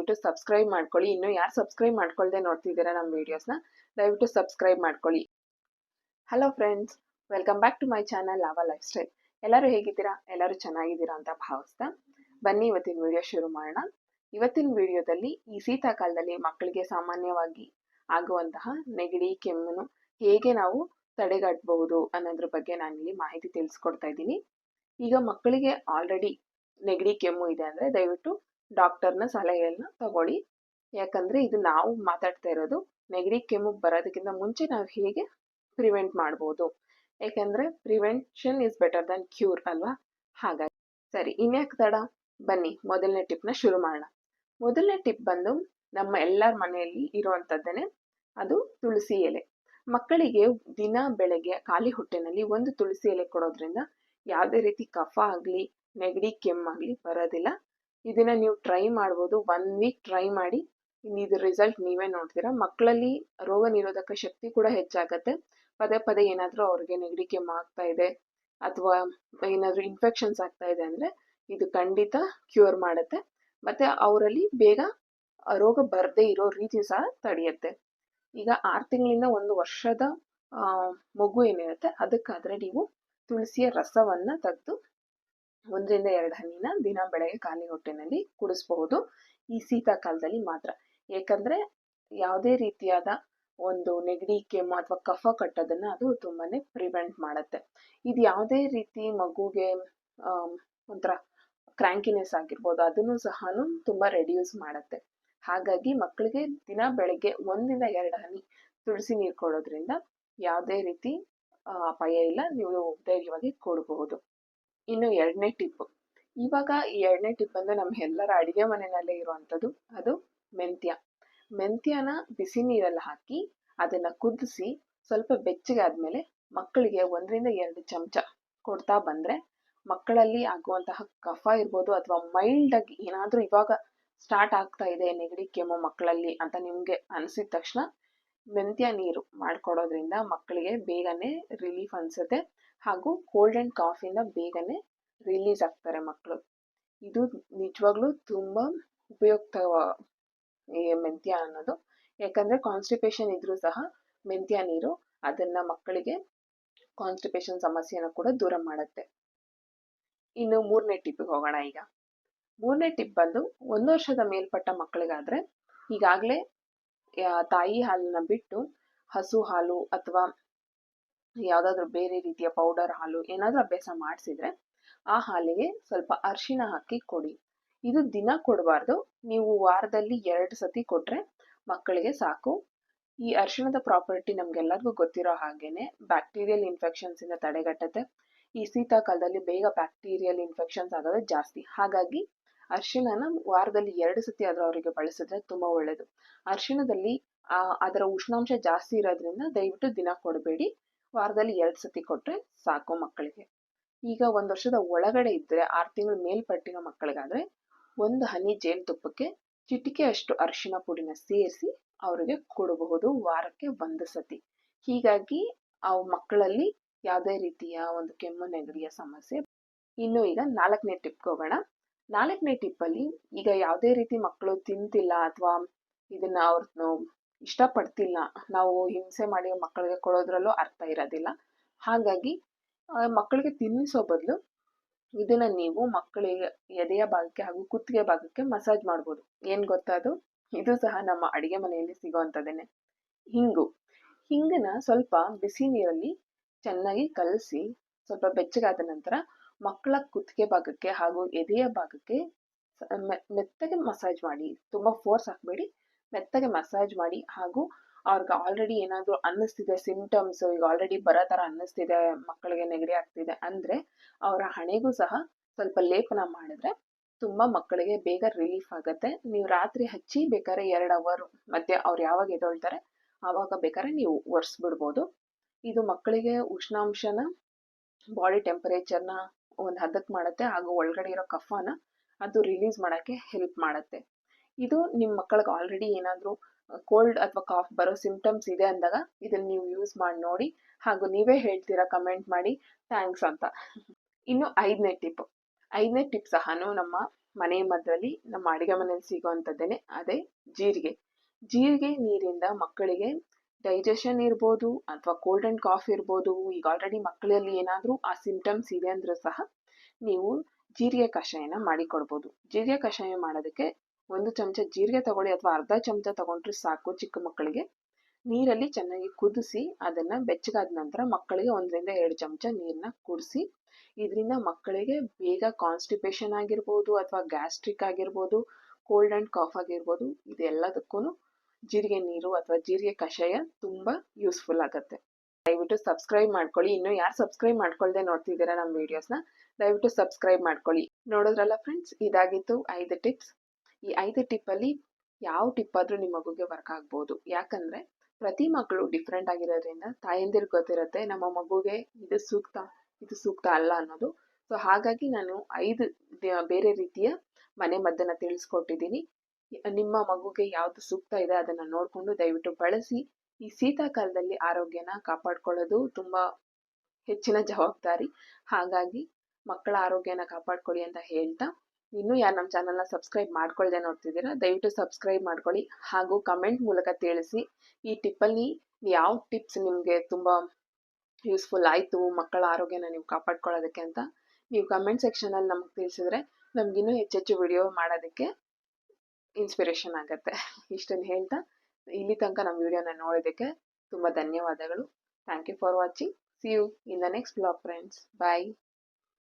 ದಯವಿಟ್ಟು ಸಬ್ಸ್ಕ್ರೈಬ್ ಮಾಡ್ಕೊಳ್ಳಿ. ಇನ್ನು ಯಾರು ಸಬ್ಸ್ಕ್ರೈಬ್ ಮಾಡ್ಕೊಳ್ದೆ ನೋಡ್ತಿದ್ದೀರಾ ನಮ್ಮ ವಿಡಿಯೋಸ್ನ, ದಯವಿಟ್ಟು ಸಬ್ಸ್ಕ್ರೈಬ್ ಮಾಡ್ಕೊಳ್ಳಿ. Hello friends, welcome back to my channel Lava lifestyle. ಎಲ್ಲರೂ ಹೇಗಿದ್ದೀರಾ? ಎಲ್ಲರೂ ಚೆನ್ನಾಗಿದ್ದೀರಾ ಅಂತ ಭಾವಿಸ್ತಾ ಬನ್ನಿ ಇವತ್ತಿನ ವಿಡಿಯೋ ಶುರು ಮಾಡೋಣ. ಇವತ್ತಿನ ವಿಡಿಯೋದಲ್ಲಿ ಈ ಶೀತಾಕಾಲದಲ್ಲಿ ಮಕ್ಕಳಿಗೆ ಸಾಮಾನ್ಯವಾಗಿ ಆಗುವಂತಹ ನೆಗಡಿ, ಕೆಮ್ಮನ್ನು ಹೇಗೆ ನಾವು ತಡೆಗಟ್ಟಬಹುದು ಅನ್ನೋದ್ರ ಬಗ್ಗೆ ನಾನಿಲ್ಲಿ ಮಾಹಿತಿ ತಿಳಿಸ್ಕೊಡ್ತಾ ಇದ್ದೀನಿ. ಈಗ ಮಕ್ಕಳಿಗೆ ಆಲ್ರೆಡಿ ನೆಗಡಿ, ಕೆಮ್ಮು ಇದೆ ಅಂದರೆ ದಯವಿಟ್ಟು ಡಾಕ್ಟರ್ನ ಸಲಹೆಯನ್ನು ತಗೊಳ್ಳಿ. ಯಾಕಂದರೆ ಇದು ನಾವು ಮಾತಾಡ್ತಾ ಇರೋದು ನೆಗಡಿ, ಕೆಮ್ಮು ಬರೋದಕ್ಕಿಂತ ಮುಂಚೆ ನಾವು ಹೇಗೆ ಪ್ರಿವೆಂಟ್ ಮಾಡ್ಬೋದು. ಯಾಕಂದರೆ prevention is better than cure ಅಲ್ವಾ? ಹಾಗಾಗಿ ಸರಿ, ಇನ್ಯಾಕೆ ತಡ, ಬನ್ನಿ ಮೊದಲನೇ ಟಿಪ್ನ ಶುರು ಮಾಡೋಣ. ಮೊದಲನೇ ಟಿಪ್ ಬಂದು ನಮ್ಮ ಎಲ್ಲರ ಮನೆಯಲ್ಲಿ ಇರುವಂಥದ್ದೇನೆ, ಅದು ತುಳಸಿ ಎಲೆ. ಮಕ್ಕಳಿಗೆ ದಿನ ಬೆಳಗ್ಗೆ ಖಾಲಿ ಹೊಟ್ಟೆನಲ್ಲಿ ಒಂದು ತುಳಸಿ ಎಲೆ ಕೊಡೋದ್ರಿಂದ ಯಾವುದೇ ರೀತಿ ಕಫ ಆಗಲಿ, ನೆಗಡಿ, ಕೆಮ್ಮಾಗಲಿ ಬರೋದಿಲ್ಲ. ಇದನ್ನ ನೀವು ಟ್ರೈ ಮಾಡ್ಬೋದು. 1 ವೀಕ್ ಟ್ರೈ ಮಾಡಿ, ಇದು ರಿಸಲ್ಟ್ ನೀವೇ ನೋಡ್ತೀರಾ. ಮಕ್ಕಳಲ್ಲಿ ರೋಗ ನಿರೋಧಕ ಶಕ್ತಿ ಕೂಡ ಹೆಚ್ಚಾಗತ್ತೆ. ಪದೇ ಪದೇ ಏನಾದರೂ ಅವ್ರಿಗೆ ನೆಗಡಿ, ಕೆಮ್ಮು ಆಗ್ತಾ ಇದೆ ಅಥವಾ ಏನಾದರೂ ಇನ್ಫೆಕ್ಷನ್ಸ್ ಆಗ್ತಾ ಇದೆ ಅಂದರೆ ಇದು ಖಂಡಿತ ಕ್ಯೂರ್ ಮಾಡುತ್ತೆ. ಮತ್ತು ಅವರಲ್ಲಿ ಬೇಗ ರೋಗ ಬರದೇ ಇರೋ ರೀತಿ ಸಹ ತಡೆಯುತ್ತೆ. ಈಗ 6 ತಿಂಗಳಿಂದ 1 ವರ್ಷದ ಮಗು ಏನಿರುತ್ತೆ ಅದಕ್ಕಾದರೆ ನೀವು ತುಳಸಿಯ ರಸವನ್ನು ತೆಗೆದು 1 ರಿಂದ 2 ಹನಿನ ದಿನ ಬೆಳಗ್ಗೆ ಖಾಲಿ ಹೊಟ್ಟೆನಲ್ಲಿ ಕುಡಿಸ್ಬಹುದು. ಈ ಶೀತಾಕಾಲದಲ್ಲಿ ಮಾತ್ರ. ಏಕೆಂದರೆ ಯಾವುದೇ ರೀತಿಯಾದ ಒಂದು ನೆಗಡಿ, ಕೆಮ್ಮು ಅಥವಾ ಕಫ ಕಟ್ಟೋದನ್ನು ಅದು ತುಂಬಾನೇ ಪ್ರಿವೆಂಟ್ ಮಾಡುತ್ತೆ. ಇದು ಯಾವುದೇ ರೀತಿ ಮಗುಗೆ ಒಂಥರ ಕ್ರ್ಯಾಂಕಿನೆಸ್ ಆಗಿರ್ಬೋದು, ಅದನ್ನು ಸಹ ತುಂಬ ರೆಡ್ಯೂಸ್ ಮಾಡುತ್ತೆ. ಹಾಗಾಗಿ ಮಕ್ಕಳಿಗೆ ದಿನ ಬೆಳಗ್ಗೆ 1 ರಿಂದ 2 ಹನಿ ತುಳಸಿ ನೀರು ಕೊಡೋದ್ರಿಂದ ಯಾವುದೇ ರೀತಿ ಅಪಾಯ ಇಲ್ಲ, ನೀವು ಧೈರ್ಯವಾಗಿ ಕೊಡಬಹುದು. ಇನ್ನು 2ನೇ ಟಿಪ್, ಇವಾಗ ಈ 2ನೇ ಟಿಪ್ ಅಂದರೆ ನಮ್ಮ ಎಲ್ಲರ ಅಡುಗೆ ಮನೆಯಲ್ಲೇ ಇರುವಂಥದ್ದು, ಅದು ಮೆಂತ್ಯನ ಬಿಸಿ ನೀರಲ್ಲಿ ಹಾಕಿ ಅದನ್ನು ಕುದಿಸಿ ಸ್ವಲ್ಪ ಬೆಚ್ಚಗಾದ್ಮೇಲೆ ಮಕ್ಕಳಿಗೆ 1 ರಿಂದ 2 ಚಮಚ ಕೊಡ್ತಾ ಬಂದರೆ ಮಕ್ಕಳಲ್ಲಿ ಆಗುವಂತಹ ಕಫ ಇರ್ಬೋದು ಅಥವಾ ಮೈಲ್ಡಾಗಿ ಏನಾದರೂ ಇವಾಗ ಸ್ಟಾರ್ಟ್ ಆಗ್ತಾ ಇದೆ ನೆಗಡಿ, ಕೆಮ್ಮು ಮಕ್ಕಳಲ್ಲಿ ಅಂತ ನಿಮಗೆ ಅನಿಸಿದ ತಕ್ಷಣ ಮೆಂತ್ಯ ನೀರು ಮಾಡಿಕೊಡೋದ್ರಿಂದ ಮಕ್ಕಳಿಗೆ ಬೇಗನೆ ರಿಲೀಫ್ ಅನಿಸುತ್ತೆ. ಹಾಗೂ ಕೋಲ್ಡ್ ಆ್ಯಂಡ್ ಕಾಫಿಂದ ಬೇಗನೆ ರಿಲೀಸ್ ಆಗ್ತಾರೆ ಮಕ್ಕಳು. ಇದು ನಿಜವಾಗ್ಲೂ ತುಂಬ ಉಪಯುಕ್ತ ಈ ಮೆಂತ್ಯ ಅನ್ನೋದು. ಯಾಕಂದರೆ ಕಾನ್ಸ್ಟಿಪೇಷನ್ ಇದ್ರೂ ಸಹ ಮೆಂತ್ಯ ನೀರು ಅದನ್ನು ಮಕ್ಕಳಿಗೆ ಕಾನ್ಸ್ಟಿಪೇಷನ್ ಸಮಸ್ಯೆನ ಕೂಡ ದೂರ ಮಾಡುತ್ತೆ. ಇನ್ನು 3ನೇ ಟಿಪ್ಪಿಗೆ ಹೋಗೋಣ. ಈಗ 3ನೇ ಟಿಪ್ ಬಂದು 1 ವರ್ಷದ ಮೇಲ್ಪಟ್ಟ ಮಕ್ಕಳಿಗಾದರೆ ಈಗಾಗಲೇ ತಾಯಿ ಹಾಲನ್ನ ಬಿಟ್ಟು ಹಸು ಹಾಲು ಅಥವಾ ಯಾವುದಾದ್ರೂ ಬೇರೆ ರೀತಿಯ ಪೌಡರ್ ಹಾಲು ಏನಾದರೂ ಅಭ್ಯಾಸ ಮಾಡಿಸಿದ್ರೆ ಆ ಹಾಲಿಗೆ ಸ್ವಲ್ಪ ಅರಿಶಿಣ ಹಾಕಿ ಕೊಡಿ. ಇದು ದಿನ ಕೊಡಬಾರ್ದು, ನೀವು ವಾರದಲ್ಲಿ 2 ಸತಿ ಕೊಟ್ಟರೆ ಮಕ್ಕಳಿಗೆ ಸಾಕು. ಈ ಅರಿಶಿಣದ ಪ್ರಾಪರ್ಟಿ ನಮಗೆಲ್ಲರಿಗೂ ಗೊತ್ತಿರೋ ಹಾಗೇನೆ ಬ್ಯಾಕ್ಟೀರಿಯಲ್ ಇನ್ಫೆಕ್ಷನ್ಸಿಂದ ತಡೆಗಟ್ಟುತ್ತೆ. ಈ ಶೀತಾಕಾಲದಲ್ಲಿ ಬೇಗ ಬ್ಯಾಕ್ಟೀರಿಯಲ್ ಇನ್ಫೆಕ್ಷನ್ಸ್ ಆಗೋದು ಜಾಸ್ತಿ. ಹಾಗಾಗಿ ಅರಿಶಿಣನ ವಾರದಲ್ಲಿ 2 ಸತಿ ಆದರೂ ಅವರಿಗೆ ಬಳಸಿದ್ರೆ ತುಂಬ ಒಳ್ಳೆಯದು. ಅರಿಶಿಣದಲ್ಲಿ ಅದರ ಉಷ್ಣಾಂಶ ಜಾಸ್ತಿ ಇರೋದ್ರಿಂದ ದಯವಿಟ್ಟು ದಿನ ಕೊಡಬೇಡಿ, ವಾರದಲ್ಲಿ 2 ಸತಿ ಕೊಟ್ಟರೆ ಸಾಕು ಮಕ್ಕಳಿಗೆ. ಈಗ 1 ವರ್ಷದ ಒಳಗಡೆ ಇದ್ದರೆ 6 ತಿಂಗಳು ಮೇಲ್ಪಟ್ಟಿರೋ ಮಕ್ಕಳಿಗಾದರೆ 1 ಹನಿ ಜೇನುತುಪ್ಪಕ್ಕೆ ಚಿಟಿಕೆಯಷ್ಟು ಅರಿಶಿಣ ಪುಡಿನ ಸೇರಿಸಿ ಅವರಿಗೆ ಕೊಡಬಹುದು ವಾರಕ್ಕೆ 1 ಸತಿ. ಹೀಗಾಗಿ ಆ ಮಕ್ಕಳಲ್ಲಿ ಯಾವುದೇ ರೀತಿಯ ಒಂದು ಕೆಮ್ಮು, ನೆಗಡಿಯ ಸಮಸ್ಯೆ. ಇನ್ನು ಈಗ 4ನೇ ಟಿಪ್ಗೆ ಹೋಗೋಣ. 4ನೇ ಟಿಪ್ಪಲ್ಲಿ ಈಗ ಯಾವುದೇ ರೀತಿ ಮಕ್ಕಳು ತಿಂತಿಲ್ಲ ಅಥವಾ ಇದನ್ನು ಅವ್ರನ್ನು ಇಷ್ಟಪಡ್ತಿಲ್ಲ, ನಾವು ಹಿಂಸೆ ಮಾಡಿ ಮಕ್ಕಳಿಗೆ ಕೊಡೋದ್ರಲ್ಲೂ ಅರ್ಥ ಇರೋದಿಲ್ಲ. ಹಾಗಾಗಿ ಮಕ್ಕಳಿಗೆ ತಿನ್ನಿಸೋ ಬದಲು ಇದನ್ನು ನೀವು ಮಕ್ಕಳಿಗೆ ಎದೆಯ ಭಾಗಕ್ಕೆ ಹಾಗೂ ಕುತ್ತಿಗೆ ಭಾಗಕ್ಕೆ ಮಸಾಜ್ ಮಾಡ್ಬೋದು. ಏನು ಗೊತ್ತಾದು, ಇದು ಸಹ ನಮ್ಮ ಅಡುಗೆ ಮನೆಯಲ್ಲಿ ಸಿಗೋವಂಥದ್ದೇನೆ. ಹಿಂಗನ್ನ ಸ್ವಲ್ಪ ಬಿಸಿ ನೀರಲ್ಲಿ ಚೆನ್ನಾಗಿ ಕಲಸಿ ಸ್ವಲ್ಪ ಬೆಚ್ಚಗಾದ ನಂತರ ಮಕ್ಕಳ ಕುತ್ತಿಗೆ ಭಾಗಕ್ಕೆ ಹಾಗೂ ಎದೆಯ ಭಾಗಕ್ಕೆ ಮೆತ್ತಗೆ ಮಸಾಜ್ ಮಾಡಿ. ತುಂಬ ಫೋರ್ಸ್ ಹಾಕಬೇಡಿ, ಮೆತ್ತಗೆ ಮಸಾಜ್ ಮಾಡಿ. ಹಾಗೂ ಅವ್ರಿಗೆ ಆಲ್ರೆಡಿ ಏನಾದರೂ ಅನ್ನಿಸ್ತಿದೆ, ಸಿಂಪ್ಟಮ್ಸ್ ಈಗ ಆಲ್ರೆಡಿ ಬರೋ ಥರ ಅನ್ನಿಸ್ತಿದೆ, ಮಕ್ಕಳಿಗೆ ನೆಗಡಿ ಆಗ್ತಿದೆ ಅಂದರೆ ಅವರ ಹಣೆಗೂ ಸಹ ಸ್ವಲ್ಪ ಲೇಪನ ಮಾಡಿದ್ರೆ ತುಂಬ ಮಕ್ಕಳಿಗೆ ಬೇಗ ರಿಲೀಫ್ ಆಗುತ್ತೆ. ನೀವು ರಾತ್ರಿ ಹಚ್ಚಿ ಬೇಕಾದ್ರೆ 2 ಅವರ್ ಮಧ್ಯೆ ಅವ್ರು ಯಾವಾಗ ಎದ್ದೊಳ್ತಾರೆ ಆವಾಗ ಬೇಕಾದ್ರೆ ನೀವು ಒರೆಸ್ಬಿಡ್ಬೋದು. ಇದು ಮಕ್ಕಳಿಗೆ ಉಷ್ಣಾಂಶನ, ಬಾಡಿ ಟೆಂಪರೇಚರ್ನ ಒಂದು ಹದಕ್ಕೆ ಮಾಡುತ್ತೆ ಹಾಗೂ ಒಳಗಡೆ ಇರೋ ಕಫನ ಅದು ರಿಲೀಸ್ ಮಾಡೋಕ್ಕೆ ಹೆಲ್ಪ್ ಮಾಡುತ್ತೆ. ಇದು ನಿಮ್ಮ ಮಕ್ಕಳಿಗೆ ಆಲ್ರೆಡಿ ಏನಾದರೂ ಕೋಲ್ಡ್ ಅಥವಾ ಕಾಫ್ ಬರೋ ಸಿಂಪ್ಟಮ್ಸ್ ಇದೆ ಅಂದಾಗ ಇದನ್ನು ನೀವು ಯೂಸ್ ಮಾಡಿ ನೋಡಿ, ಹಾಗೂ ನೀವೇ ಹೇಳ್ತೀರಾ ಕಮೆಂಟ್ ಮಾಡಿ ಥ್ಯಾಂಕ್ಸ್ ಅಂತ. ಇನ್ನು 5ನೇ ಟಿಪ್ ಸಹ ನಮ್ಮ ಮನೆ ಮದ್ದಲ್ಲಿ ನಮ್ಮ ಅಡುಗೆ ಮನೇಲಿ ಸಿಗೋವಂಥದ್ದೇನೆ ಅದೇ ಜೀರಿಗೆ. ಜೀರಿಗೆ ನೀರಿಂದ ಮಕ್ಕಳಿಗೆ ಡೈಜೆಷನ್ ಇರ್ಬೋದು ಅಥವಾ ಕೋಲ್ಡ್ ಆ್ಯಂಡ್ ಕಾಫ್ ಇರ್ಬೋದು. ಈಗ ಆಲ್ರೆಡಿ ಮಕ್ಕಳಲ್ಲಿ ಏನಾದರೂ ಆ ಸಿಂಪ್ಟಮ್ಸ್ ಇದೆ ಅಂದರೂ ಸಹ ನೀವು ಜೀರಿಗೆ ಕಷಾಯನ ಮಾಡಿಕೊಡ್ಬೋದು. ಜೀರಿಗೆ ಕಷಾಯ ಮಾಡೋದಕ್ಕೆ 1 ಚಮಚ ಜೀರಿಗೆ ತಗೊಳ್ಳಿ ಅಥವಾ ಅರ್ಧ ಚಮಚ ತಗೊಂಡ್ರೆ ಸಾಕು. ಚಿಕ್ಕ ಮಕ್ಕಳಿಗೆ ನೀರಲ್ಲಿ ಚೆನ್ನಾಗಿ ಕುದಿಸಿ ಅದನ್ನು ಬೆಚ್ಚಗಾದ ನಂತರ ಮಕ್ಕಳಿಗೆ 1 ರಿಂದ 2 ಚಮಚ ನೀರನ್ನ ಕುಡಿಸಿ. ಇದರಿಂದ ಮಕ್ಕಳಿಗೆ ಬೇಗ ಕಾನ್ಸ್ಟಿಪೇಷನ್ ಆಗಿರ್ಬೋದು ಅಥವಾ ಗ್ಯಾಸ್ಟ್ರಿಕ್ ಆಗಿರ್ಬೋದು, ಕೋಲ್ಡ್ ಆ್ಯಂಡ್ ಕಾಫ್ ಆಗಿರ್ಬೋದು, ಇದೆಲ್ಲದಕ್ಕೂ ಜೀರಿಗೆ ನೀರು ಅಥವಾ ಜೀರಿಗೆ ಕಷಾಯ ತುಂಬ ಯೂಸ್ಫುಲ್ ಆಗುತ್ತೆ. ದಯವಿಟ್ಟು ಸಬ್ಸ್ಕ್ರೈಬ್ ಮಾಡ್ಕೊಳ್ಳಿ. ಇನ್ನೂ ಯಾರು ಸಬ್ಸ್ಕ್ರೈಬ್ ಮಾಡ್ಕೊಳ್ದೆ ನೋಡ್ತಿದ್ದೀರಾ ನಮ್ಮ ವೀಡಿಯೋಸ್ನ, ದಯವಿಟ್ಟು ಸಬ್ಸ್ಕ್ರೈಬ್ ಮಾಡ್ಕೊಳ್ಳಿ. ನೋಡೋದ್ರಲ್ಲ ಫ್ರೆಂಡ್ಸ್, ಇದಾಗಿತ್ತು 5 ಟಿಪ್ಸ್. ಈ 5 ಟಿಪ್ಪಲ್ಲಿ ಯಾವ ಟಿಪ್ ಆದರೂ ನಿಮ್ಮ ಮಗುಗೆ ವರ್ಕ್ ಆಗ್ಬೋದು. ಯಾಕಂದರೆ ಪ್ರತಿ ಮಕ್ಕಳು ಡಿಫ್ರೆಂಟ್ ಆಗಿರೋದ್ರಿಂದ ತಾಯಂದಿರಿಗೆ ಗೊತ್ತಿರುತ್ತೆ ನಮ್ಮ ಮಗುಗೆ ಇದು ಸೂಕ್ತ ಅಲ್ಲ ಅನ್ನೋದು. ಸೊ ಹಾಗಾಗಿ ನಾನು 5 ಬೇರೆ ರೀತಿಯ ಮನೆ ಮದ್ದನ್ನು ತಿಳಿಸ್ಕೊಟ್ಟಿದ್ದೀನಿ. ನಿಮ್ಮ ಮಗುಗೆ ಯಾವುದು ಸೂಕ್ತ ಇದೆ ಅದನ್ನು ನೋಡಿಕೊಂಡು ದಯವಿಟ್ಟು ಬಳಸಿ. ಈ ಶೀತಾಕಾಲದಲ್ಲಿ ಆರೋಗ್ಯನ ಕಾಪಾಡ್ಕೊಳ್ಳೋದು ತುಂಬ ಹೆಚ್ಚಿನ ಜವಾಬ್ದಾರಿ. ಹಾಗಾಗಿ ಮಕ್ಕಳ ಆರೋಗ್ಯನ ಕಾಪಾಡ್ಕೊಳ್ಳಿ ಅಂತ ಹೇಳ್ತಾ, ಇನ್ನೂ ಯಾರು ನಮ್ಮ ಚಾನಲ್ನ ಸಬ್ಸ್ಕ್ರೈಬ್ ಮಾಡ್ಕೊಳ್ದೆ ನೋಡ್ತಿದ್ದೀರಾ ದಯವಿಟ್ಟು ಸಬ್ಸ್ಕ್ರೈಬ್ ಮಾಡ್ಕೊಳ್ಳಿ. ಹಾಗೂ ಕಮೆಂಟ್ ಮೂಲಕ ತಿಳಿಸಿ ಈ ಟಿಪ್ಪಲ್ಲಿ ಯಾವ ಟಿಪ್ಸ್ ನಿಮಗೆ ತುಂಬ ಯೂಸ್ಫುಲ್ ಆಯಿತು ಮಕ್ಕಳ ಆರೋಗ್ಯನ ನೀವು ಕಾಪಾಡ್ಕೊಳ್ಳೋದಕ್ಕೆ ಅಂತ. ನೀವು ಕಮೆಂಟ್ ಸೆಕ್ಷನಲ್ಲಿ ನಮಗೆ ತಿಳಿಸಿದ್ರೆ ನಮಗಿನ್ನೂ ಹೆಚ್ಚೆಚ್ಚು ವಿಡಿಯೋ ಮಾಡೋದಕ್ಕೆ ಇನ್ಸ್ಪಿರೇಷನ್ ಆಗುತ್ತೆ. ಇಷ್ಟನ್ನು ಹೇಳ್ತಾ ಇಲ್ಲಿ ತನಕ ನಮ್ಮ ವಿಡಿಯೋನ ನೋಡೋದಕ್ಕೆ ತುಂಬ ಧನ್ಯವಾದಗಳು. Thank you for watching. See you in the next blog friends. Bye.